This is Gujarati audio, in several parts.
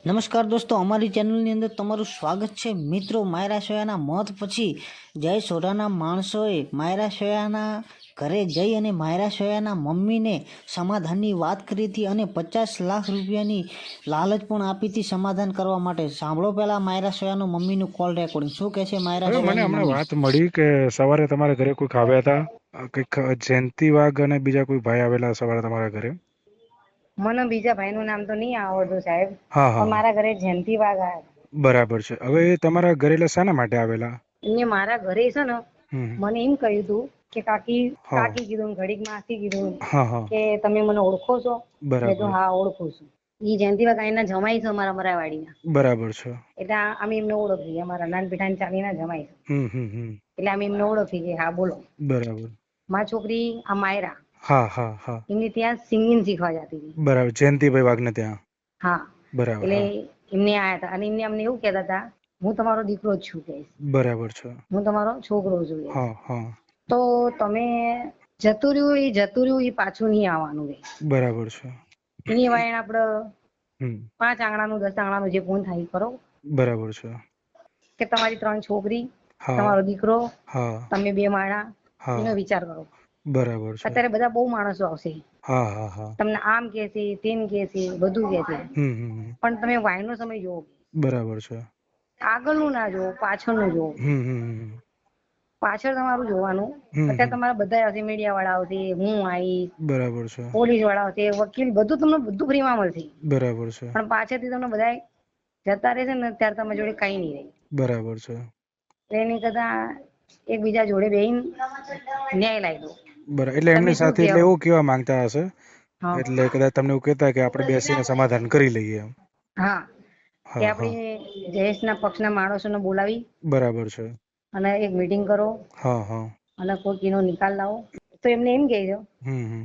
નમસ્કાર દોસ્તો, અમારી ચેનલની અંદર તમારું સ્વાગત છે. મિત્રો, માયરા સોયાના મોત પછી જય સોઢાના માણસોએ માયરા સોયાના ઘરે જઈ અને માયરા સોયાના મમ્મીને સમાધાનની વાત કરી હતી અને 50 લાખ રૂપિયાની લાલચ પણ આપી હતી સમાધાન કરવા માટે. સાંભળો પહેલા માયરા સોયાનું મમ્મીનું કોલ રેકોર્ડિંગ. શું કહે છે માયરા મને સોયાની હમણાં મમ્મી? વાત મળી કે સવારે તમારા ઘરે કોઈ આવ્યા હતા, કંઈક જયંતિ વાઘ અને બીજા કોઈ ભાઈ આવેલા સવારે તમારા ઘરે. મને બીજા ભાઈનું નામ તો નહીં આવડતું સાહેબ, હા પણ હા મારા ઘરે જયંતિ વાઘ આવ્યા. બરાબર છે. હવે એ તમારા ઘરે એટલે શાના માટે આવેલા? એમને મારા ઘરે છે ને હમ મને એમ કહ્યું હતું કે કાકી હા કાકી કીધું, ઘડીક માસી કીધું હા હા કે તમે મને ઓળખો છો? મેં બરાબર કીધું હા ઓળખું છું. ઈ જયંતિ વાઘ અહીંના જમાઈ છે અમારા મરાવાડીના, બરાબર છે. એટલે અમે એમને ઓળખીએ. અમારા નાનપીઠાની ચાલીના જમાઈ છે, હમ એટલે અમે એમને ઓળખી કે હા બોલો. બરાબર. મારી છોકરી આ માયરા હા હા હા એમની ત્યાં સિંગિંગ શીખવા જતી હતી. બરાબર. જયંતિભાઈ વાઘને ત્યાં. હા, બરાબર. એટલે હા એમને આયા હતા અને એમને અમને એવું કહેતા હતા, હું તમારો દીકરો જ છું કહીશ, બરાબર છે. હું તમારો છોકરો છું કહીશ. હા હા તો તમે જતું રહ્યું એ પાછું નહીં આવવાનું રહે. બરાબર છે. એની વાયણ આપડે હમ 5 આંગણાનું 10 આંગણાનું જે ફોન થાય એ કરો બરાબર છે. કે તમારી 3 છોકરી, હા તમારો દીકરો, હા તમે 2 માણા, હા એનો વિચાર કરો. બરાબર છે. અત્યારે બધા બહુ માણસો આવશે, હા હા હા તમને આમ કે છે તેમ કે છે બધું કે છે, હમ પણ તમે વાયનો સમય જોવો. બરાબર છે. આગળનું ના જોવો, પાછળનું જોવો. હમ પાછળ તમારું જોવાનું. અત્યારે હમ તમારા બધા આવશે, મીડિયા વાળા આવશે, હું આવીશ, બરાબર છે. પોલીસ વાળા આવશે, વકીલ, બધું તમને બધું ફ્રીમાં મળશે. બરાબર છે. પણ પાછળથી તમને બધા જતા રહેશે ને ત્યારે તમારી જોડે કઈ નહીં રહે. બરાબર છે. એની કરતા એકબીજા જોડે બેહીને ન્યાય લાવી દો. બરાબર. એટલે તમે એમની શું સાથે એટલે કહો? એવું કહેવા માંગતા હશે, હા એટલે કદાચ તમને એવું કહેતા કે આપણે બેસીને સમાધાન કરી લઈએ એમ. હા, કે હા હા આપણે જયેશના પક્ષના માણસોને બોલાવી બરાબર છે. અને એક મીટિંગ કરો હા હા અને કોઈ એનો નિકાલ લાવો. તો એમને એમ કહેજો, હમ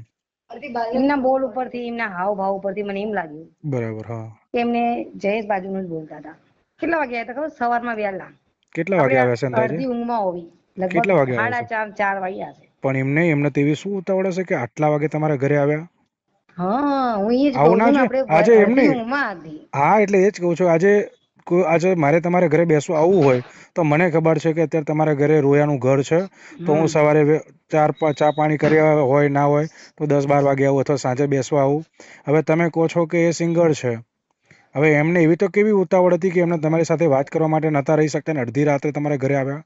એમના બોલ ઉપરથી, એમના હાવ ભાવ ઉપરથી મને એમ લાગ્યું બરાબર. હા. કે એમને જયેશ બાજુનું જ બોલતા હતા. કેટલા વાગે આવ્યા હતા ખબર? સવારમાં વહેલા. કેટલા વાગે આપણે આવ્યા છે અંદાજે? અડધી ઊંઘમાં હોવી, કેટલા લગભગ વાગે આવ્યા છે? 3:30 4 વાગ્યા હશે. પણ એમને તેવી શું ઉતાવળ હશે કે આટલા વાગે તમારા ઘરે આવ્યા? હા, હું એ જ આવું કઉ ના છું ને, જોઈએ. આપણે આજે એમ અડધી નહીં. ઊંઘમાં હતી. હા, એટલે એ જ કહું છું. આજે મારે તમારે ઘરે બેસવા આવવું હોય તો મને ખબર છે કે અત્યારે તમારા ઘરે રોયાનું ઘર છે, તો હું હમ સવારે ચા પાણી કર્યા હોય ના હોય તો 10-12 વાગે આવું અથવા સાંજે બેસવા આવું. હવે તમે કહો છો કે એ સિંગર છે. હવે એમને એવી તો કેવી ઉતાવળ હતી કે એમને તમારી સાથે વાત કરવા માટે નતા રહી શકતા ને અડધી રાત્રે તમારા ઘરે આવ્યા?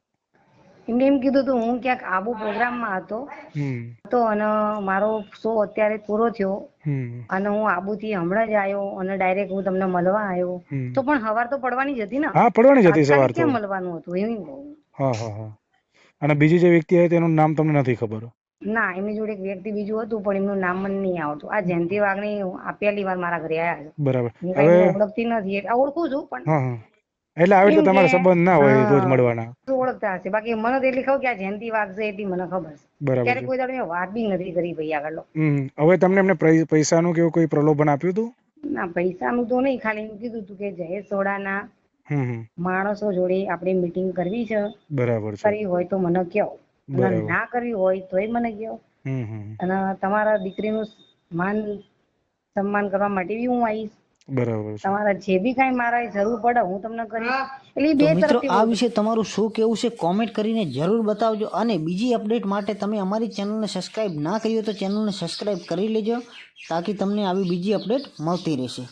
એમને એમ કીધું હતું, હું ક્યાંક આબુ પ્રોગ્રામમાં હતો હમ અને મારો શો અત્યારે પૂરો થયો હમ અને હું આબુથી હમણાં જ આવ્યો અને ડાયરેક્ટ હું તમને મળવા આવ્યો. હમ તો પણ સવાર તો પડવાની જ હતી ને, હા, પડવાની જ હતી સવાર તાત્કાલિક તો. કેમ મળવાનું હતું એમ કહું. હા હા હા. અને બીજી જે વ્યક્તિ હતી તેનું નામ તમને નથી ખબર? ના, એમની જોડે એક વ્યક્તિ બીજું હતું પણ એમનું નામ મને નહીં આવતું. આ જયંતિ વાઘની આ પહેલી વાર મારા ઘરે આવ્યા છે. બરાબર. હું કઈ હવે એમને ઓળખતી નથી, એટલે ઓળખું છું પણ હા હા. એટલે આવી રીતે એમ કે તમારા સંબંધ ના હોય રોજ હા મળવાના. ઓળખતા હશે. બાકી મને તો એટલી ખબર કે આ જયંતિ વાઘ છે એટલી મને ખબર છે. બરાબર ક્યારેક છે. કોઈ દાડો મેં વાત બી નથી કરી ભાઈ આગળ. હવે તમને એમને પૈસાનું કેવું કોઈ પ્રલોભન આપ્યું હતું? ના, પૈસાનું તો નહીં, ખાલી એમ કીધું હતું કે જયેશ સોઢાના હમ માણસો જોડે આપણે મીટિંગ કરવી છે. બરાબર છે. કરવી હોય તો મને કહો, અને બરાબર. ના કરવી હોય તોય મને કહો. હમ અને તમારા દીકરીનું માન સન્માન કરવા માટે બી હું આવીશ. બરાબર છે. તમારા જે બી કાંઈ મારા જરૂર પડે હું તમને કરીશ. એટલે તો બે મિત્રો, તરફથી આ બોલતો. વિશે તમારું શું કહેવું છે કોમેન્ટ કરીને જરૂર બતાવજો. અને બીજી અપડેટ માટે તમે અમારી ચેનલને સબસ્ક્રાઈબ ના કરી હોય તો ચેનલને સબસ્ક્રાઈબ કરી લેજો, તાકી તમને આવી બીજી અપડેટ મળતી રહેશે.